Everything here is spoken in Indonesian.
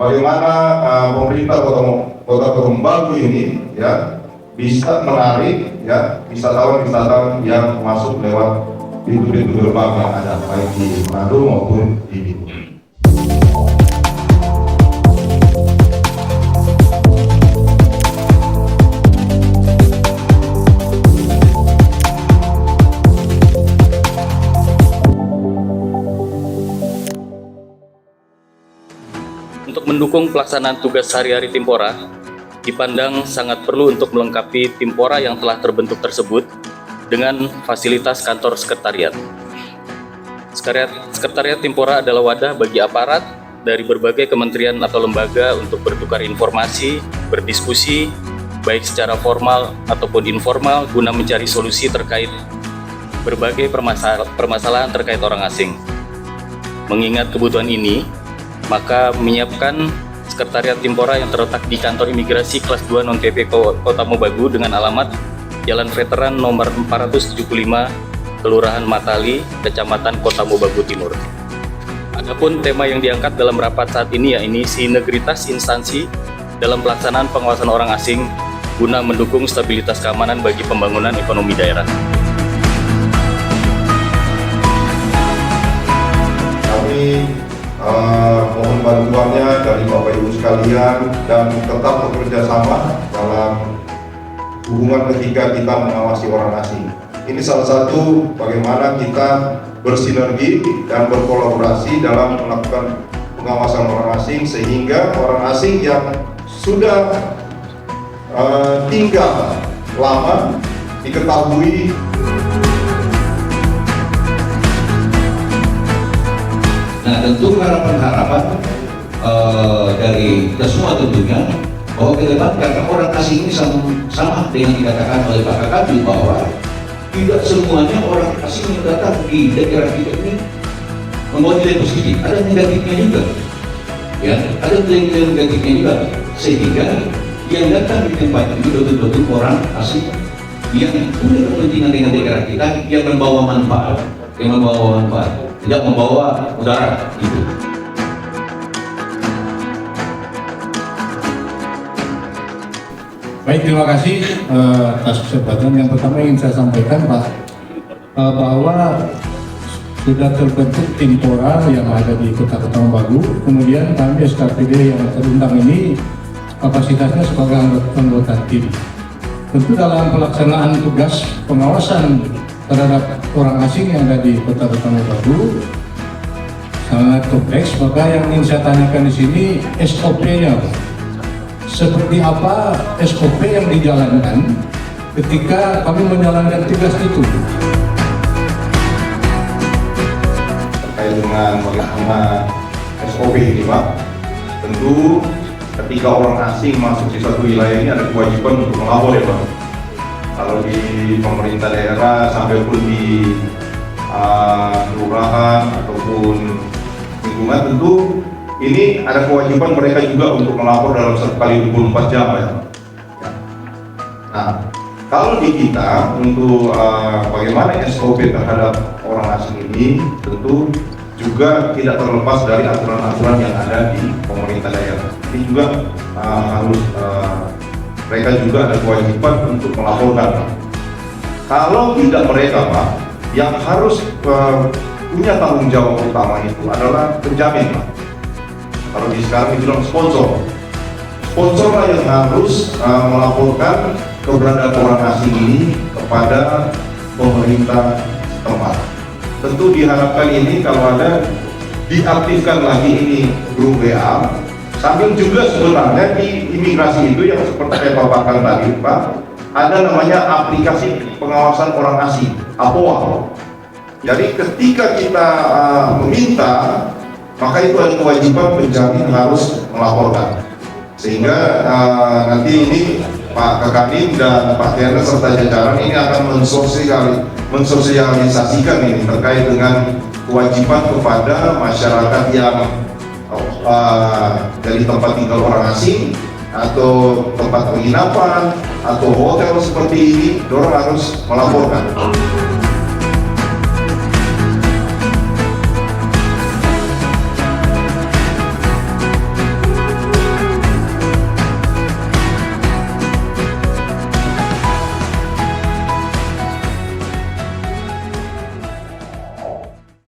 bagaimana pemerintah Kota Pekanbaru ini ya bisa menarik ya wisatawan yang masuk lewat pintu-pintu gerbang yang ada baik di Manado maupun di Bitung. Untuk mendukung pelaksanaan tugas sehari-hari Timpora, dipandang sangat perlu untuk melengkapi Timpora yang telah terbentuk tersebut dengan fasilitas kantor sekretariat. Sekretariat Timpora adalah wadah bagi aparat dari berbagai kementerian atau lembaga untuk bertukar informasi, berdiskusi, baik secara formal ataupun informal guna mencari solusi terkait berbagai permasalahan terkait orang asing. Mengingat kebutuhan ini, maka menyiapkan Sekretariat Timpora yang terletak di Kantor Imigrasi Kelas 2 Non-TP Kota Mobagu dengan alamat Jalan Veteran nomor 475, Kelurahan Matali, Kecamatan Kota Mobagu Timur. Adapun tema yang diangkat dalam rapat saat ini yakni sinergitas instansi dalam pelaksanaan pengawasan orang asing guna mendukung stabilitas keamanan bagi pembangunan ekonomi daerah. Kami mohon bantuannya dari Bapak Ibu sekalian dan tetap bekerja sama dalam hubungan ketika kita mengawasi orang asing. Ini salah satu bagaimana kita bersinergi dan berkolaborasi dalam melakukan pengawasan orang asing sehingga orang asing yang sudah tinggal lama diketahui. Nah, tentu harapan-harapan dari kita semua tentunya bahwa ke depan karena orang asing ini sama dengan dikatakan oleh Pak Kakadi bahwa tidak semuanya orang asing yang datang di daerah kita ini membawa nilai positif, ada negatifnya juga, ya, ada nilai negatifnya juga, sehingga yang datang di tempat ini betul-betul orang asing yang punya kepentingan dengan daerah kita, yang membawa manfaat, tidak membawa udara itu. Baik, terima kasih atas kesempatan. Yang pertama ingin saya sampaikan Pak, bahwa sudah terbentuk Timpora yang ada di Kota Pekanbaru. Kemudian kami SKPD yang terundang ini kapasitasnya sebagai anggota tim. Tentu dalam pelaksanaan tugas pengawasan terhadap orang asing yang ada di Kota Pekanbaru sangat kompleks. Maka yang ingin saya tanyakan di sini SOP-nya, seperti apa SOP yang dijalankan ketika kami menjalankan tugas itu? Terkait dengan bagaimana SOP ini Pak, tentu ketika orang asing masuk di satu wilayah ini ada kewajiban untuk melapor ya Pak. Kalau di pemerintah daerah sampai pun di kelurahan ataupun lingkungan, tentu ini ada kewajiban mereka juga untuk melapor dalam 1x24 jam ya. Nah, kalau di kita untuk bagaimana SOP terhadap orang asing ini tentu juga tidak terlepas dari aturan-aturan yang ada di pemerintah daerah. Ini juga harus mereka juga ada kewajiban untuk melaporkan. Kalau tidak mereka Pak, yang harus punya tanggung jawab utama itu adalah penjamin Pak. Kalau di sekarang itu sponsor lah yang harus melaporkan keberadaan orang asing ini kepada pemerintah tempat. Tentu diharapkan ini kalau ada diaktifkan lagi ini grup WA, sambil juga sebenarnya di imigrasi itu yang seperti saya paparkan tadi Pak, ada namanya aplikasi pengawasan orang asing APOA. Jadi ketika kita meminta, maka itu ada kewajiban penjamin harus melaporkan, sehingga nanti ini Pak Kakadim dan Pak Tena serta jajaran ini akan mensosialisasikan ini terkait dengan kewajiban kepada masyarakat yang dari tempat tinggal orang asing atau tempat penginapan atau hotel seperti ini, dorong harus melaporkan.